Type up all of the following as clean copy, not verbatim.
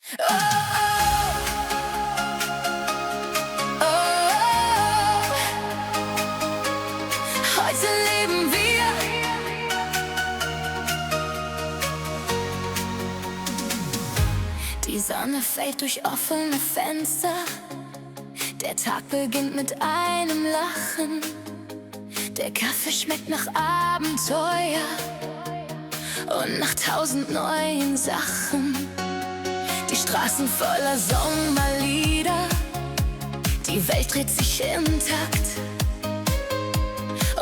Oh, oh, oh. Heute leben wir. Die Sonne fällt durch offene Fenster. Der Tag beginnt mit einem Lachen. Der Kaffee schmeckt nach Abenteuer und nach 1000 neuen Sachen. Die Straßen voller Sommerlieder, die Welt dreht sich im Takt.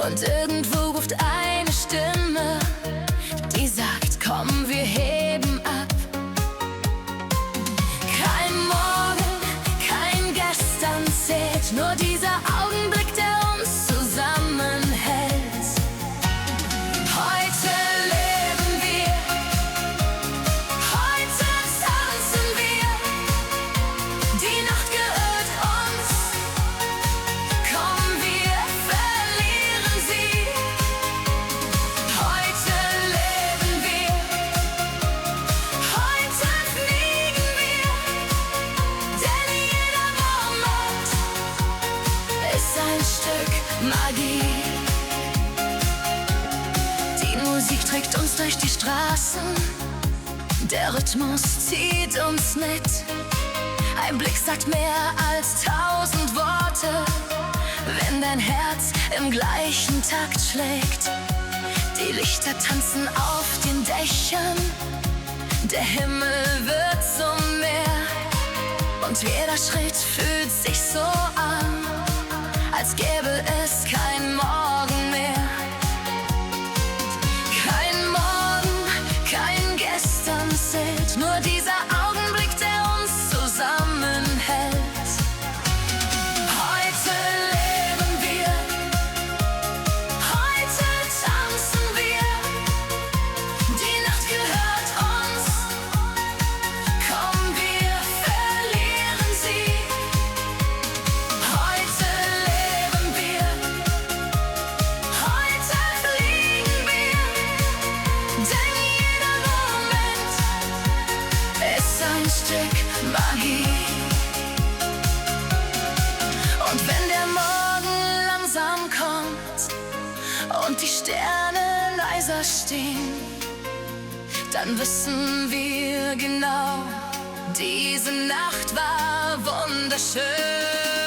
Und irgendwo ruft eine Stimme, die sagt, komm, wir heben ab. Kein Morgen, kein Gestern zählt, nur dieser Augenblick, der uns zusammenhält. Heute leben wir, heute tanzen wir, die Nacht gehört uns, komm, wir verlieren sie. Heute leben wir, heute fliegen wir, denn jeder Moment ist ein Stück Magie. Die Musik trägt uns durch die Straßen, der Rhythmus zieht uns mit. Ein Blick sagt mehr als 1000 Worte, wenn dein Herz im gleichen Takt schlägt. Die Lichter tanzen auf den Dächern, der Himmel wird zum Meer. Und jeder Schritt fühlt sich so an, als gäbe es kein Morgen mehr. Kein Morgen, kein Gestern zählt, nur dieser Augenblick, der uns zusammenhält. Heute leben wir, heute tanzen wir, die Nacht gehört uns, komm, wir verlieren sie. Heute leben wir, heute fliegen wir, denn jeder Moment ist ein Stück Magie. Und wenn der Morgen langsam kommt und die Sterne leiser stehen, dann wissen wir genau, diese Nacht war wunderschön.